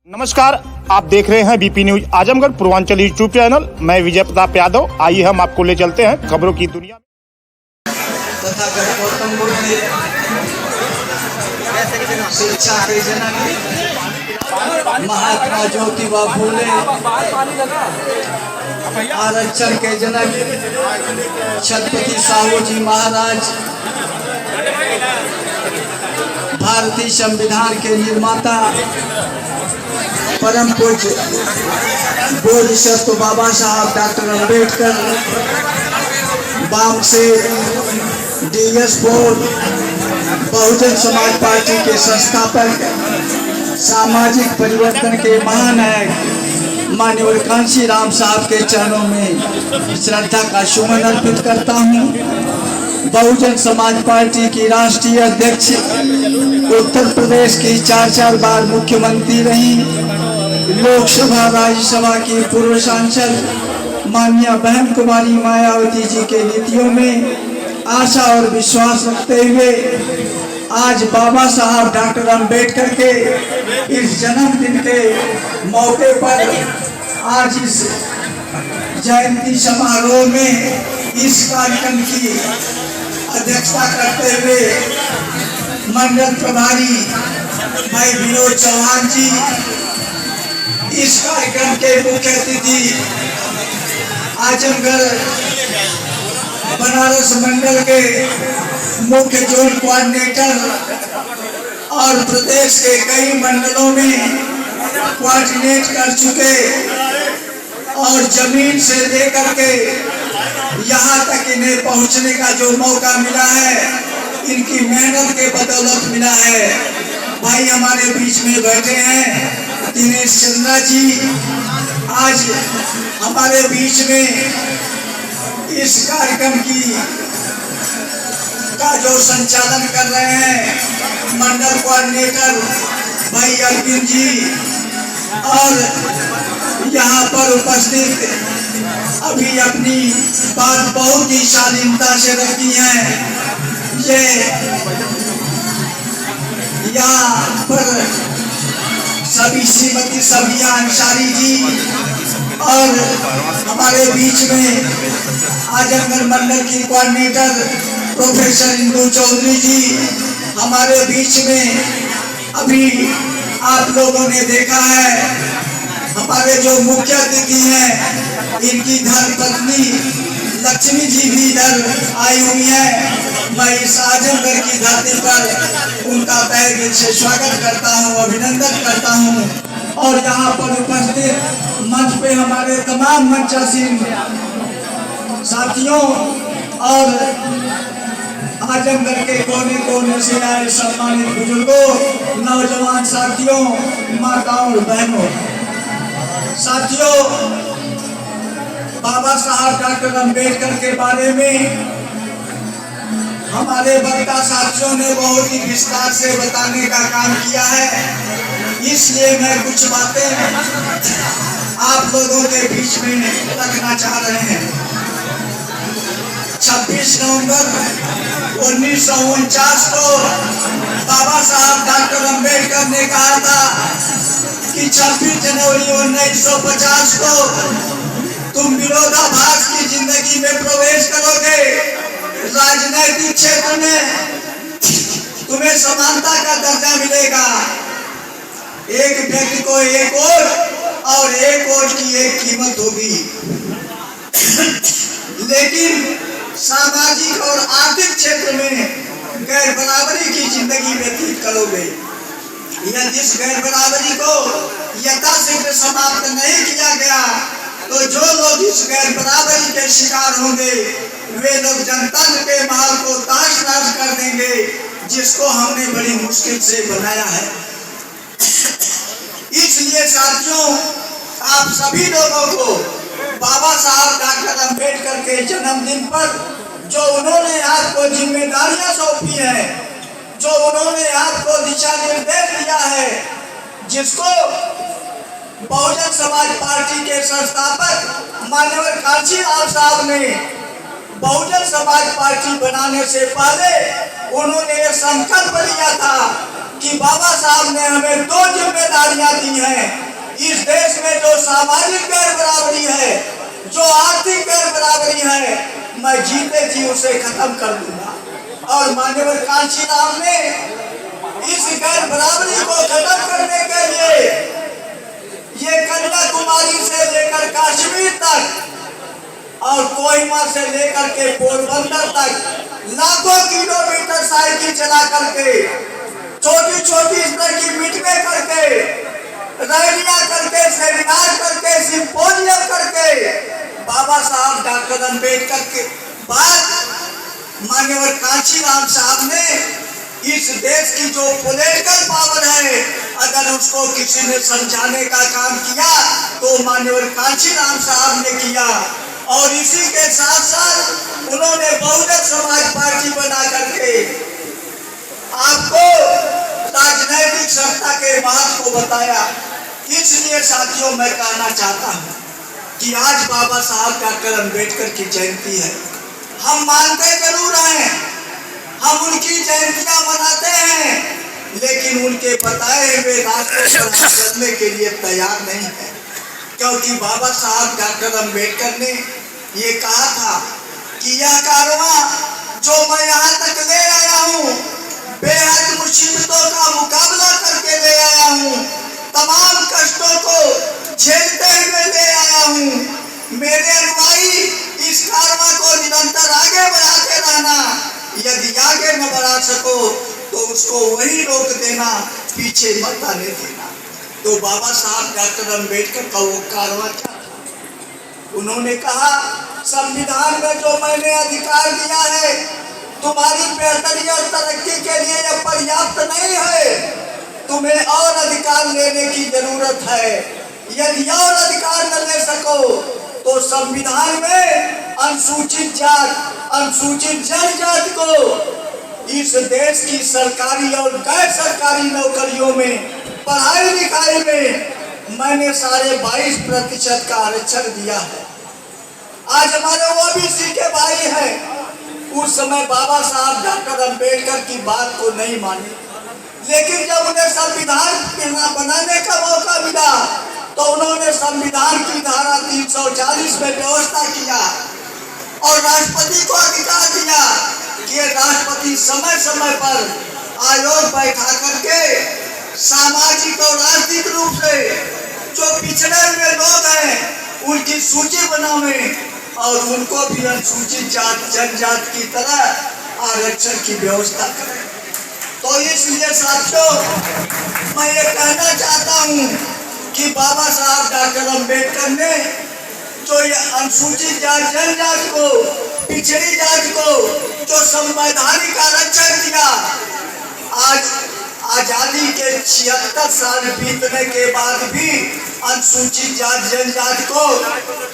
नमस्कार, आप देख रहे हैं BP news Azamgarh Purvanchal YouTube channel. मैं विजय प्रताप यादव। आइए हम आपको ले चलते हैं खबरों की दुनिया में। तथागत गौतम बुद्ध ने शिक्षा के जनक महात्मा ज्योतिबा फूले, आरक्षण के जनक छत्रपति साहू जी महाराज, भारतीय संविधान के निर्माता परम पूज्य बोधिसत्व बाबा साहब doctor Ambedkar, बामसेर, DS board, Bahujan Samaj party के संस्थापक, सामाजिक परिवर्तन के महानायक माननीय कांशी राम साहब के चरणों में श्रद्धा का सुमन अर्पित करता हूँ। बहुजन समाज पार्टी की राष्ट्रीय अध्यक्ष, उत्तर प्रदेश की 4 बार मुख्यमंत्री रही, लोकसभा राज्यसभा की पूर्व सांसद माननीय बहन कुमारी मायावती जी के नीतियों में आशा और विश्वास रखते हुए आज बाबा साहब डॉक्टर अम्बेडकर के इस जन्मदिन के मौके पर आज इस जयंती समारोह में इस कार्यक्रम की अध्यक्षता करते हुए मंडल प्रभारी भाई विनोद चौहान जी, इस कार्यक्रम के मुख्य अतिथि आजमगढ़ बनारस मंडल के मुख्य जोन कोऑर्डिनेटर और प्रदेश के कई मंडलों में कोऑर्डिनेट कर चुके और जमीन से लेकर के यहाँ तक इन्हें पहुँचने का जो मौका मिला है, इनकी मेहनत के बदौलत मिला है। भाई हमारे बीच में बैठे हैं दिनेश चंद्रा जी, आज हमारे बीच में इस कार्यक्रम का जो संचालन कर रहे हैं मंडल कोऑर्डिनेटर भाई अरविंद जी, और यहाँ पर उपस्थित अभी अपनी बात बहुत ही शालीनता से रखी है। ये यहाँ पर सभी श्रीमती सबिया अंसारी जी, और हमारे बीच में आजमगढ़ मंडल की कोऑर्डिनेटर प्रोफेसर इंदु चौधरी जी, हमारे बीच में अभी आप लोगों ने देखा है हमारे जो मुख्य अतिथि हैं, इनकी धर्मपत्नी लक्ष्मी जी भी इधर आई हुई है। मैं इस आजमगढ़ की धरती पर उनका तहे दिल से स्वागत करता हूँ, अभिनंदन करता हूँ। और यहाँ पर उपस्थित मंच पे हमारे तमाम मंचासीन साथियों और आजमगढ़ के कोने कोने से आए सम्मानित बुजुर्गों, नौजवान साथियों, माताओं और बहनों, साथियों, बाबा साहब डॉक्टर अम्बेडकर के बारे में हमारे वक्ता साथियों ने बहुत ही विस्तार से बताने का काम किया है, इसलिए मैं कुछ बातें आप लोगों के बीच में रखना चाह रहे हैं। 26 नवंबर 1949 को बाबा साहब डॉक्टर अम्बेडकर ने कहा था कि 26 जनवरी 1950 को तुम विरोधाभास की जिंदगी में प्रवेश करोगे। राजनैतिक क्षेत्र में तुम्हें समानता का दर्जा मिलेगा। एक व्यक्ति को एक वोट और एक वोट की एक कीमत होगी, लेकिन सामाजिक और आर्थिक क्षेत्र में गैर बराबरी की जिंदगी व्यतीत करोगे। यदि इस गैर बराबरी को यथाशीघ्र समाप्त नहीं किया गया तो जो लोग इस गैर बराबरी के शिकार होंगे वे लोग जनतंत्र के महल को ताश नाश कर देंगे, जिसको हमने बड़ी मुश्किल से बनाया है। इसलिए साथियों, आप सभी लोगों को बाबा साहब डॉक्टर अम्बेडकर के जन्मदिन पर जो उन्होंने आपको जिम्मेदारियां सौंपी है, जो उन्होंने आपको दिशा निर्देश दिया है, जिसको बहुजन समाज पार्टी के संस्थापक माननीय कांशी राम साहब ने बहुजन समाज पार्टी बनाने से पहले उन्होंने संकल्प लिया था कि बाबा साहब ने हमें दो जिम्मेदारियां दी हैं। इस देश में जो सामाजिक गैर बराबरी है, जो आर्थिक गैर बराबरी है, मैं जीते जी उसे खत्म कर दूंगा। और माननीय कांशीराम ने इस गैर बराबरी को खत्म करने के लिए ये कन्याकुमारी से लेकर कश्मीर तक और कोहिमा से लेकर के पोरबंदर तक लाखों किलोमीटर साइकिल चला करके, छोटी छोटी स्तर की मीटिंगें करके, रैलियां करके, सेमिनार करके, सिंपोजियम करके बाबा साहब डॉक्टर अम्बेडकर के बाद माननीय कांशीराम साहब ने इस देश की जो पॉलिटिकल पावर है, अगर उसको किसी ने समझाने का काम किया तो माननीय कांशीराम साहब ने किया। और इसी के साथ साथ उन्होंने बहुजन समाज पार्टी बना करके आपको राजनैतिक सत्ता के महत्व को बताया। इसलिए साथियों मैं कहना चाहता हूँ कि आज बाबा साहब डॉक्टर अम्बेडकर की जयंती है। हम मानते जरूर हैं, हम उनकी जयंतियां मनाते हैं, लेकिन उनके बताए हुए रास्ते पर चलने के लिए तैयार नहीं है। क्योंकि बाबा साहब डॉक्टर अम्बेडकर ने ये कहा था कि यह कारवां जो मैं यहाँ तक ले आया हूँ, बेहद मुसीबतों का मुकाबला करके ले आया हूँ, तमाम कष्टों को झेलते हुए ले आया हूँ। मेरे अनुयायी इस कारवां को निरंतर आगे बढ़ाते रहना। यदि आगे न बढ़ा सको तो उसको वही रोक देना, पीछे मत आने देना। तो बाबा साहब डॉक्टर अम्बेडकर का वो कारवां क्या था? उन्होंने कहा संविधान में जो मैंने अधिकार दिया है तुम्हारी बेहतरी और तरक्की के लिए यह पर्याप्त नहीं है, तुम्हें और अधिकार लेने की जरूरत है। यदि और अधिकार न ले सको तो संविधान में अनुसूचित जात, अनुसूचित जनजाति को इस देश की सरकारी और गैर सरकारी नौकरियों में, पढ़ाई लिखाई में मैंने 22.5% का आरक्षण दिया है। आज हमारे ओबीसी के भाई हैं, उस समय बाबा साहब डॉक्टर अम्बेडकर की बात को नहीं मानी, लेकिन जब उन्हें संविधान बनाने का मौका मिला तो उन्होंने संविधान की धारा 340 में व्यवस्था किया और राष्ट्रपति को अधिकार दिया कि राष्ट्रपति समय समय पर आयोग बैठा करके सामाजिक और आर्थिक रूप से जो पिछड़े हुए लोग हैं उनकी सूची बनावे और उनको भी अनुसूचित जात जनजात की तरह आरक्षण की व्यवस्था करें। तो इसलिए साथियों मैं ये कहना चाहता हूँ कि बाबा साहब डॉक्टर अम्बेडकर ने जो ये अनुसूचित जात जनजात को, पिछड़ी जात को जो संवैधानिक आरक्षण दिया, आज आजादी के 76 साल बीतने के बाद भी अनुसूचित जात जनजाति को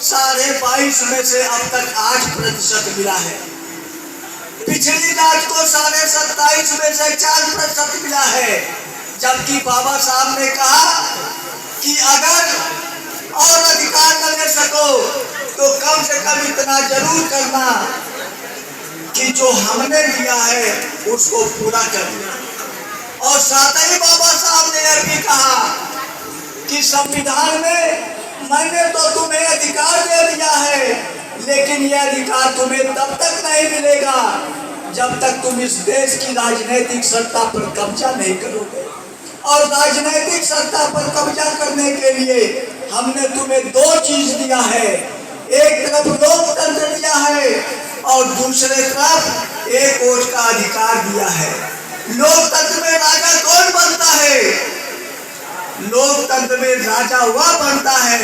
22.5 में से अब तक 8% मिला है। पिछड़ी जात को 27.5 में से 4% मिला है। जबकि बाबा साहब ने कहा कि अगर और अधिकार न ले सको तो कम से कम इतना जरूर करना कि जो हमने दिया है उसको पूरा करना। और साथ ही बाबा साहब ने यह भी कहा कि संविधान में मैंने तो तुम्हें अधिकार दे दिया है, लेकिन यह अधिकार तुम्हें तब तक नहीं मिलेगा जब तक तुम इस देश की राजनीतिक सत्ता पर कब्जा नहीं करोगे। और राजनीतिक सत्ता पर कब्जा करने के लिए हमने तुम्हें 2 चीज दिया है, एक तरफ लोकतंत्र दिया है और दूसरे तरफ एक वोट का अधिकार दिया है। लोकतंत्र में राजा कौन बनता है? लोकतंत्र में राजा वह बनता है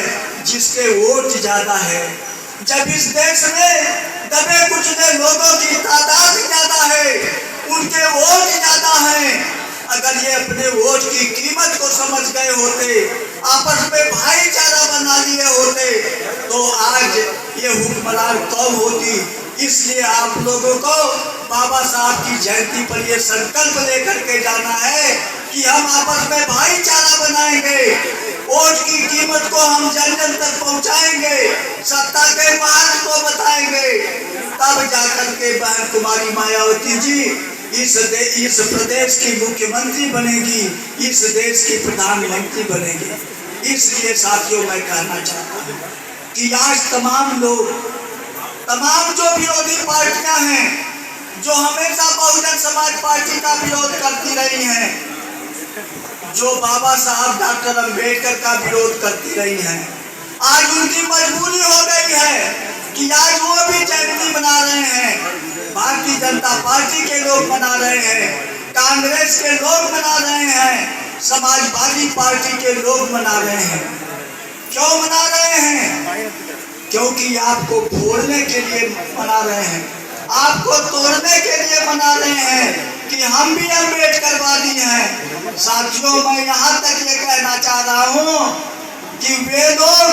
जिसके वोट ज्यादा है। जब इस देश में दबे कुचले लोगों की तादाद ज्यादा है, उनके वोट ज्यादा हैं, अगर ये अपने वोट की कीमत को समझ गए होते, आपस में भाईचारा बना लिए होते, तो आज ये हुक्मरान कौन होती। इसलिए आप लोगों को बाबा साहब की जयंती पर ये संकल्प लेकर के जाना है कि हम आपस में भाईचारा बनाएंगे, वोट की कीमत को हम जन जन तक पहुंचाएंगे, सत्ता के महत्व को बताएंगे, तब जाकर के बहन कुमारी मायावती जी इस प्रदेश की मुख्यमंत्री बनेगी, इस देश की प्रधानमंत्री बनेगी। इसलिए साथियों मैं कहना चाहता हूँ कि आज तमाम लोग, तमाम जो विरोधी पार्टियां हैं, जो हमेशा बहुजन समाज पार्टी का विरोध करती रही हैं, जो बाबा साहब डॉक्टर अंबेडकर का विरोध करती रही हैं, आज उनकी मजबूरी हो गई है कि आज वो भी जयंती मना रहे हैं। भारतीय जनता पार्टी के लोग मना रहे हैं, कांग्रेस के लोग मना रहे हैं, समाजवादी पार्टी के लोग मना रहे हैं। क्यों मना रहे हैं? क्योंकि आपको फोड़ने के लिए मना रहे हैं, आपको तोड़ने के लिए मना रहे हैं कि हम भी अम्बेडकरवादी हैं। साथियों मैं यहाँ तक ये कहना चाह रहा हूँ कि वे लोग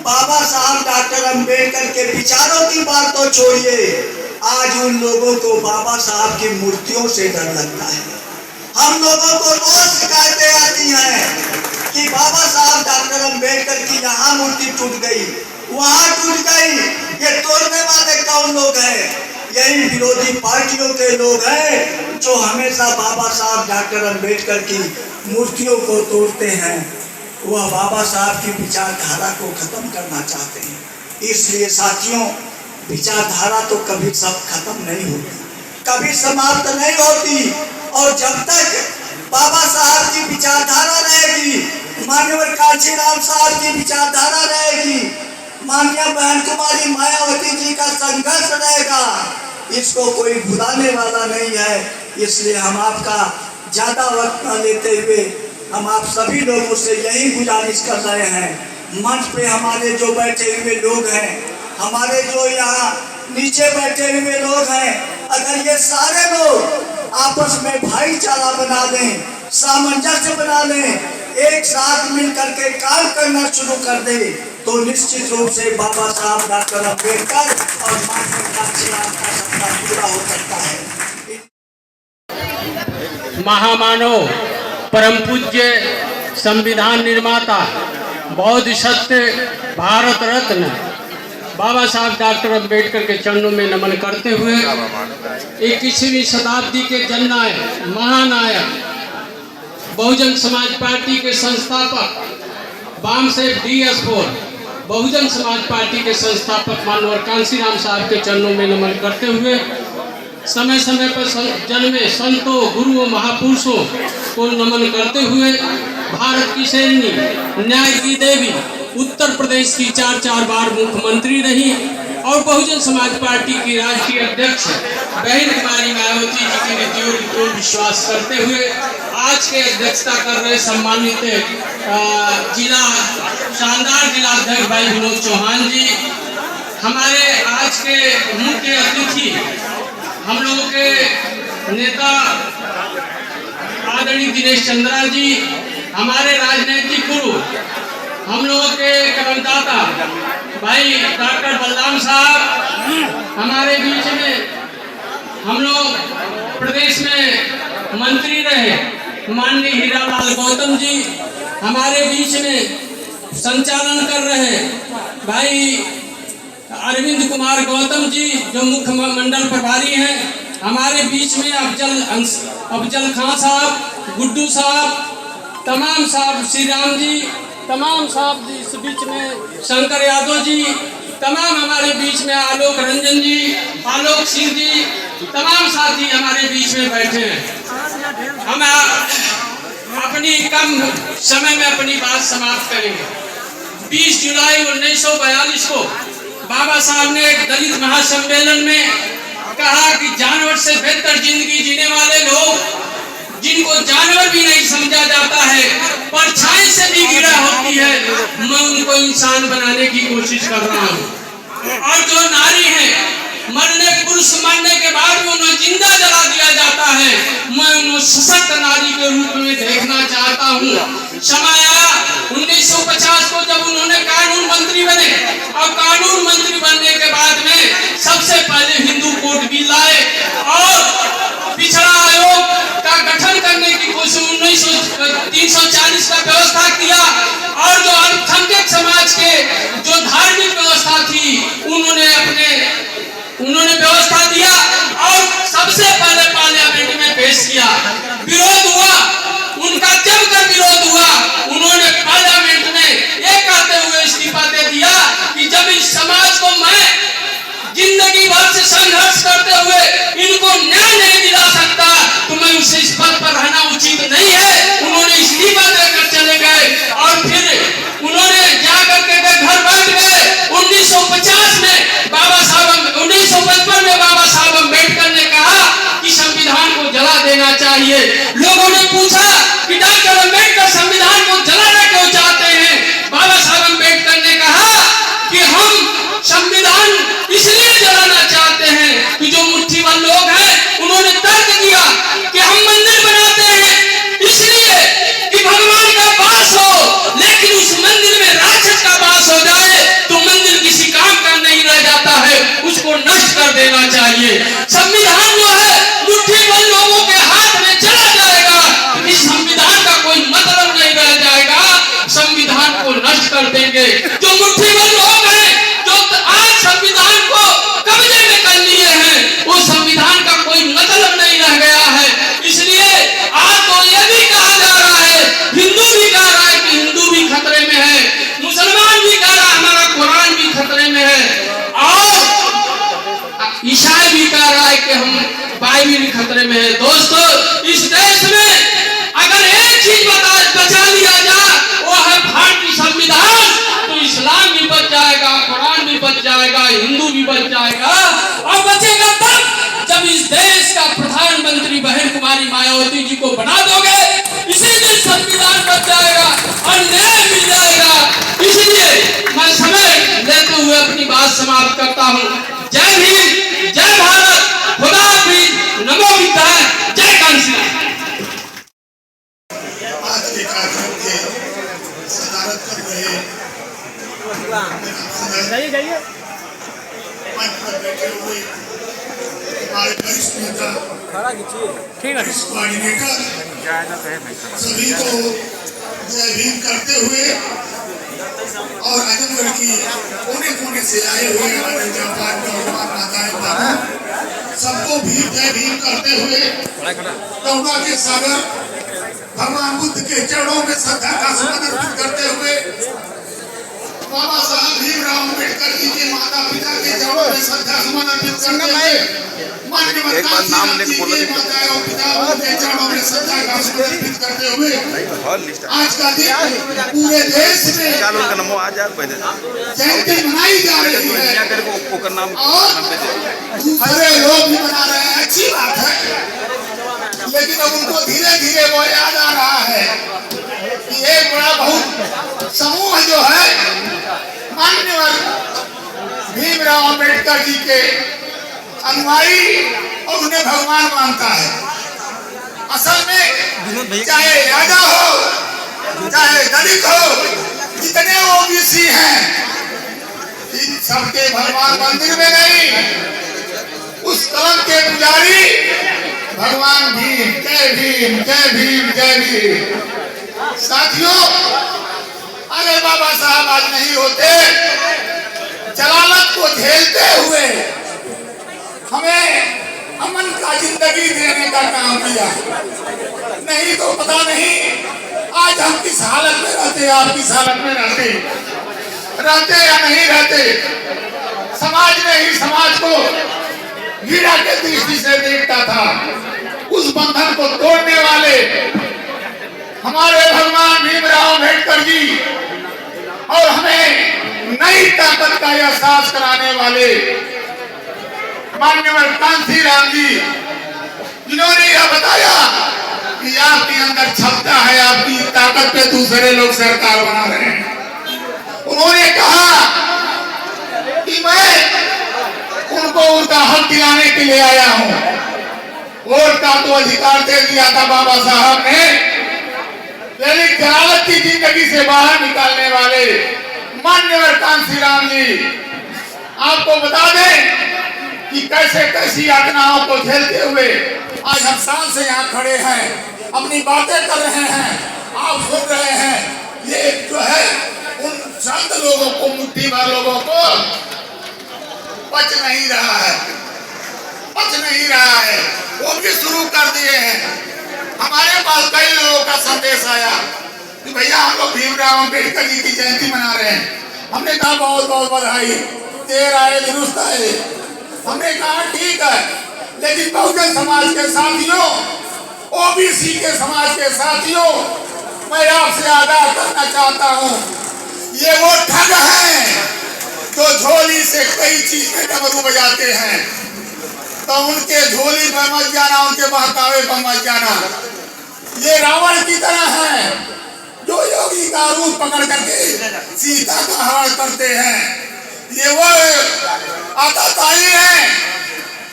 बाबा साहब डॉक्टर अंबेडकर के विचारों की बात तो छोड़िए, आज उन लोगों को बाबा साहब की मूर्तियों से डर लगता है। हम लोगों को रोज शिकायतें आती हैं कि बाबा साहब डॉक्टर अंबेडकर की यहाँ मूर्ति टूट गई, वहाँ टूट गई। ये तोड़ने वाले कौन लोग हैं? यही विरोधी पार्टियों के लोग हैं जो हमेशा बाबा साहब डॉक्टर अंबेडकर की मूर्तियों को तोड़ते हैं। वह बाबा साहब की विचारधारा को खत्म करना चाहते हैं। इसलिए साथियों, विचारधारा तो कभी सब खत्म नहीं होती, कभी समाप्त नहीं होती। और जब तक बाबा साहब की विचारधारा रहेगी, माननीय कांशीराम साहब की विचारधारा रहेगी, माननीय बहन कुमारी मायावती जी का संघर्ष रहेगा, इसको कोई भुलाने वाला नहीं है। इसलिए हम आपका ज्यादा वक्त न लेते हुए हम आप सभी लोगों से यही गुजारिश कर रहे हैं। मंच पे हमारे जो बैठे हुए लोग हैं, हमारे जो यहाँ नीचे बैठे हुए लोग हैं, अगर ये सारे लोग आपस में भाईचारा बना लें, सामंजस्य बना लें, एक साथ मिल करके काम करना शुरू कर दे, तो निश्चित रूप से बाबा साहब डॉक्टर अंबेडकर और माननीय कांशीराम का सपना पूरा हो सकता है। महामानव, परम पूज्य संविधान निर्माता, बौद्ध सत्य, भारत रत्न बाबा साहब डॉक्टर अंबेडकर के चरणों में नमन करते हुए 21वीं शताब्दी के जननायक, महानायक, बहुजन समाज पार्टी के संस्थापक बामसेफ DS4 बहुजन समाज पार्टी के संस्थापक माननीय कांशीराम साहब के चरणों में नमन करते हुए समय समय पर जन्मे संतों, गुरुओं, महापुरुषों को नमन करते हुए भारत की शेरनी, न्याय की देवी, उत्तर प्रदेश की 4 बार मुख्यमंत्री रही और बहुजन समाज पार्टी की राष्ट्रीय अध्यक्ष बहन कुमारी मायावती जी की नीतियों को विश्वास करते हुए आज के अध्यक्षता कर रहे सम्मानित शानदार जिला अध्यक्ष भाई विनोद चौहान जी, हमारे आज के मुख्य अतिथि, हम लोगों के नेता आदरणीय दिनेश चंद्रा जी, हमारे राजनीतिक गुरु, हम लोगों के कर्मदाता भाई डॉक्टर बलराम साहब, हमारे बीच में हम लोग प्रदेश में मंत्री रहे माननीय हीरालाल गौतम जी, हमारे बीच में संचालन कर रहे भाई अरविंद कुमार गौतम जी जो मुख्य मंडल प्रभारी हैं, हमारे बीच में अफजल खां साहब, गुड्डू साहब, तमाम साहब, श्री राम जी, तमाम साहब जी, इस बीच में शंकर यादव जी, तमाम हमारे बीच में आलोक रंजन जी, आलोक सिंह जी, तमाम साथी हमारे बीच में बैठे हैं। हम अपनी कम समय में अपनी बात समाप्त करेंगे। 20 जुलाई 1942 को बाबा साहब ने एक दलित महासम्मेलन में कहा कि जानवर से बेहतर जिंदगी जीने वाले लोग, जिनको जानवर भी नहीं समझा जाता है, परछाई से भी घिरा होती है, मैं उनको इंसान बनाने की कोशिश कर रहा हूँ। और जो नारी है, मरने पुरुष मरने के बाद में उन्हें जिंदा जला दिया जाता है, मैं उन्हें सशक्त नारी के रूप में देखना चाहता हूँ। समय आया 1950 को जब उन्होंने कानून मंत्री बने और कानून मंत्री बनने के बाद में सबसे पहले हिंदू कोड बिल लाए और पिछड़ा आयोग का गठन करने की कोशिश 340 का व्यवस्था किया और जो अल्पसंख्यक समाज के जो धार्मिक व्यवस्था थी उन्होंने व्यवस्था दिया और सबसे पहले नहीं है, उन्होंने इस्तीफा देकर चले गए और फिर उन्होंने जाकर के घर बैठ गए। 1950 में बाबा साहब 1955 में बाबा साहब अम्बेडकर ने कहा कि संविधान को जला देना चाहिए। लोगों ने पूछा कि डॉक्टर अम्बेडकर संविधान को जलाना क्यों चाहते हैं? बाबा साहब अम्बेडकर ने कहा कि हम संविधान इसलिए जलाना चाहते हैं कि जो मुट्ठीभर लोग हैं उन्होंने तर्क दिया कि हम मंदिर बनाते हैं इसलिए कि भगवान का वास हो, लेकिन उस मंदिर में राक्षस का वास हो जाए तो मंदिर किसी काम का नहीं रह जाता है, उसको नष्ट कर देना चाहिए। संविधान जो है मुट्ठीभर लोगों के हाथ में चला जाएगा, इस संविधान का कोई मतलब नहीं रह जाएगा, संविधान को नष्ट कर देंगे। जो मुट्ठीभर लोग हैं जो आज संविधान को कब्जे में कर लिए हैं, वो संविधान का कोई मतलब नहीं रह गया है। इसलिए आज तो ये भी कहा जा रहा है, हिंदू भी कह रहा है कि हिंदू भी खतरे में है, मुसलमान भी कह रहा है हमारा कुरान भी खतरे में है, और ईसाई भी कह रहा है कि हम बाइबल भी खतरे में है। दोस्तों, इस देश में अगर एक चीज बचा लिया जाए वो है भारतीय संविधान, तो इस्लाम भी बच जाएगा, कुरान भी बच जाएगा, हिंदू भी बच जाएगा। और बचेगा तब जब इस देश का प्रधानमंत्री बहन कुमारी मायावती जी को बना दोगे, इसी दिन संविधान बच जाएगा और न्याय मिल जाएगा। इसलिए मैं समय लेते हुए अपनी बात समाप्त करता हूँ। जय भीम, जय भारत, खुदा हाफिज, नमो बुद्धाय, जय कांसी। आज के कार्यक्रम के सदारत कर रहे मंच पर बैठे हुए हमारे वरिष्ठ नेता कोऑर्डिनेटर सभी को जय भीम करते हुए और आजमगढ़ की कोने कोने से आए हुए हमारे जापान माताएं बाबू सबको भी जय भीम करते हुए करुणा के सागर भगवान बुद्ध के चरणों में श्रद्धा का सुमन अर्पित करते हुए बाबा साहब भीमराव अम्बेडकर जी के माता पिता के चरणों में श्रद्धा सुमन अर्पित करते हुए माननीय नाम के माता और पिता के चरणों में श्रद्धा का सुमन अर्पित करते हुए आज का दिन पूरे देश में जयंती मनाई जा रही है और दूसरे लोग भी मना रहे हैं, अच्छी बात है। लेकिन अब उनको धीरे धीरे वो याद आ रहा है कि एक बड़ा बहुत समूह जो है माननीय भीमराव अम्बेडकर जी के अनुयायी और उन्हें भगवान मानता है। असल में चाहे राजा हो चाहे दलित हो, जितने ओबीसी हैं इन सबके भगवान मंदिर में नहीं, उस कलम के पुजारी भगवान भीम। जय भीम, जय भीम, जय भीम। साथियों, अगर बाबा साहब आज नहीं होते, जलालत को झेलते हुए हमें अमन का जिंदगी देने का काम किया, नहीं तो पता नहीं आज हम किस हालत में रहते, आप किस हालत में रहते या नहीं रहते। समाज ने ही समाज को घृणा के दृष्टि से देखता था। उस बंधन को तोड़ने वाले हमारे भगवान भीमराव अम्बेडकर जी और हमें नई ताकत का एहसास कराने वाले माननीय कांसी राम जी, जिन्होंने यह बताया कि आपके अंदर क्षमता है, आपकी ताकत पे दूसरे लोग सरकार बना रहे हैं। उन्होंने कहा कि मैं उनको उनका हक दिलाने के लिए आया हूं। वोट का तो अधिकार दे दिया था बाबा साहब ने, लेकिन जलालत की जिंदगी से बाहर निकालने वाले माननीय कांसी राम जी, आपको बता दें कि कैसे कैसी यातनाओं को झेलते हुए आज हम शान से यहाँ खड़े हैं, अपनी बातें कर रहे हैं, आप सुन रहे हैं। ये जो है उन संत लोगों को, मुट्ठी भर लोगों को पच नहीं रहा है, वो भी शुरू कर दिए हैं। हमारे पास कई लोगों का संदेश आया कि भैया हम लोग भीमराव अम्बेडकर जी की जयंती मना रहे हैं। हमने कहा बहुत बहुत बधाई, देर आए दुरुस्त आए। हमने कहा ठीक है, लेकिन बहुजन समाज के साथियों, ओबीसी के समाज के साथियों, मैं आपसे आगाह करना चाहता हूँ, ये वो ठग हैं जो झोली से कई चीज में डमरू बजाते हैं, तो उनके झोली पर मत जाना, उनके बहकावे पर मत जाना। ये रावण की तरह है जो योगी का रूप पकड़ करके सीता का हरण करते हैं। ये वो आताताई है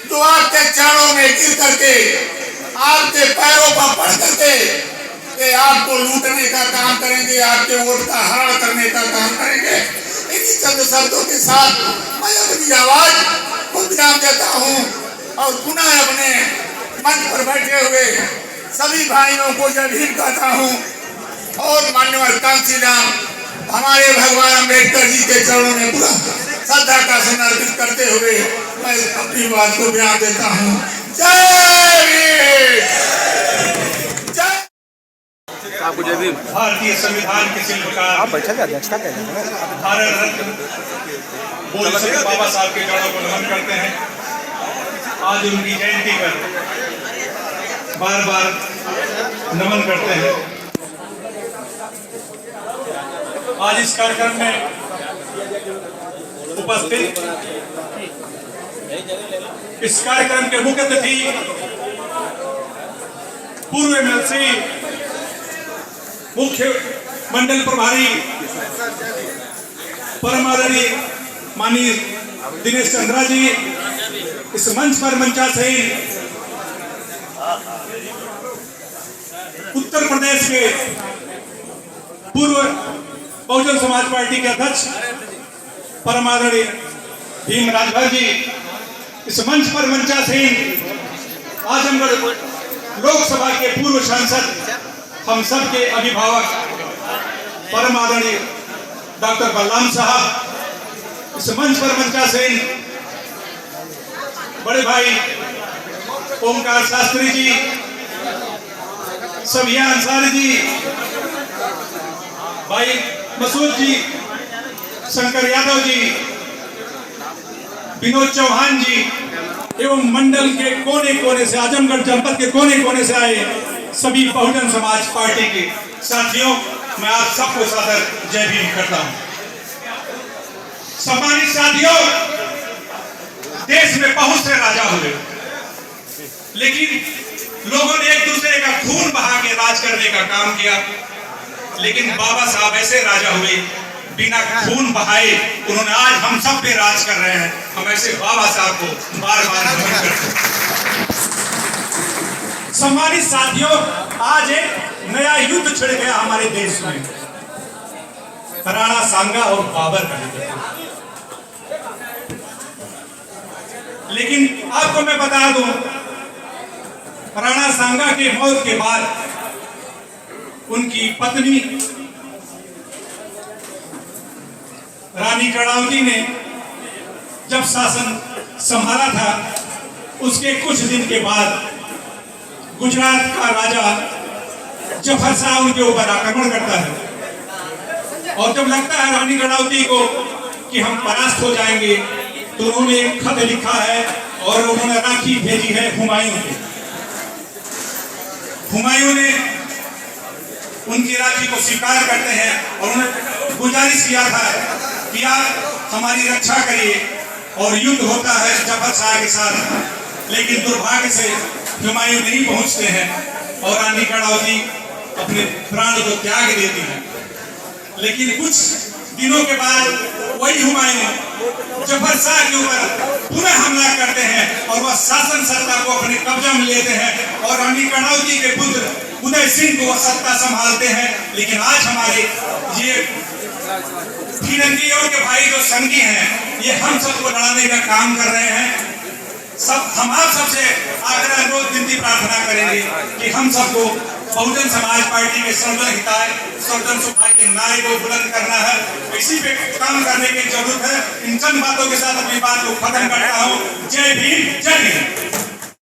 जो आपके चरणों में गिर करके, आपके पैरों पर पड़ करके ये आपको लूटने का काम करेंगे, आपके वोट का हरण करने का काम करेंगे। इन्हीं चंद शब्दों के साथ मैं अपनी आवाज को विराम देता हूँ और पुनः अपने मंच पर बैठे हुए सभी भाइयों को जय भीम कहता हूँ और माननीय कांशीराम हमारे भगवान अम्बेडकर जी के चरणों में पूरा श्रद्धा का समर्पित करते हुए मैं अपनी बात को विराम देता हूँ। जय भीम, जय। भारतीय संविधान के शिल्पकार भारत रत्न बोल सकते बाबा साहब के चरणों को नमन करते हैं। आज उनकी जयंती पर बार बार नमन करते हैं। आज इस कार्यक्रम में उपस्थित इस कार्यक्रम के मुख्य अतिथि पूर्व एमएलसी मुख्य मंडल प्रभारी परम आदरणीय माननीय दिनेश चंद्रा जी, इस मंच पर मंचासीन उत्तर प्रदेश के पूर्व बहुजन समाज पार्टी के अध्यक्ष परम आदरणीय भीम राजभर जी, इस मंच पर मंचासीन आजमगढ़ लोकसभा के पूर्व सांसद, हम सब के अभिभावक परम आदरणीय डॉक्टर बलराम साहब, इस मंच पर मंचासीन बड़े भाई ओमकार शास्त्री जी, सबिया अंसारी जी, भाई मसूद जी, शंकर यादव जी, विनोद चौहान जी एवं मंडल के कोने कोने से, आजमगढ़ जनपद के कोने कोने से आए सभी बहुजन समाज पार्टी के साथियों, मैं आप सबको सादर जय भीम करता हूं। सम्मानित साथियों, देश में बहुत से राजा हुए, लेकिन लोगों ने एक दूसरे का खून बहा के राज करने का काम किया। लेकिन बाबा साहब ऐसे राजा हुए बिना खून बहाए, उन्होंने आज हम सब पे राज कर रहे हैं। हम ऐसे बाबा साहब को बार बार नमन करते हैं। सम्मानित साथियों, आज एक नया युद्ध छिड़ गया हमारे देश में, राणा सांगा और बाबर का युद्ध। लेकिन आपको मैं बता दूं, राणा सांगा के मौत के बाद उनकी पत्नी रानी कर्णावती ने जब शासन संभाला था, उसके कुछ दिन के बाद गुजरात का राजा जफर शाह उनके ऊपर आक्रमण करता है और जब लगता है रानी कर्णावती को कि हम परास्त हो जाएंगे, तो उन्होंने एक खत लिखा है और उन्होंने राखी भेजी है हुमायूं को। हुमायूं ने उनकी राखी को स्वीकार करते हैं और उन्होंने गुजारिश किया था कि आप हमारी रक्षा करिए, और युद्ध होता है जफर शाह के साथ। लेकिन दुर्भाग्य से हुमायूं नहीं पहुंचते हैं और रानी कर्णावती अपने प्राण को त्याग देती है। लेकिन कुछ दिनों के बाद वही हुमायूं जफर शाह के ऊपर पुनः हमला करते हैं और वह शासन सत्ता को अपने कब्जा में लेते हैं और रानी कर्णावती के पुत्र उदय सिंह को वह सत्ता संभालते हैं। लेकिन आज हमारे ये फिरंगियों के भाई जो संगी हैं, ये हम सबको लड़ाने का काम कर रहे हैं। सब हम आप सबसे आग्रह अनुरोध विनती प्रार्थना करेंगे कि हम सबको बहुजन समाज पार्टी के सर्वजन हिताय सर्वजन सुखाय के नारे को बुलंद करना है। इसी पे काम करने की जरूरत है। इन चंद बातों के साथ अपनी बात को खत्म करता हूँ। जय भीम, जय भीम।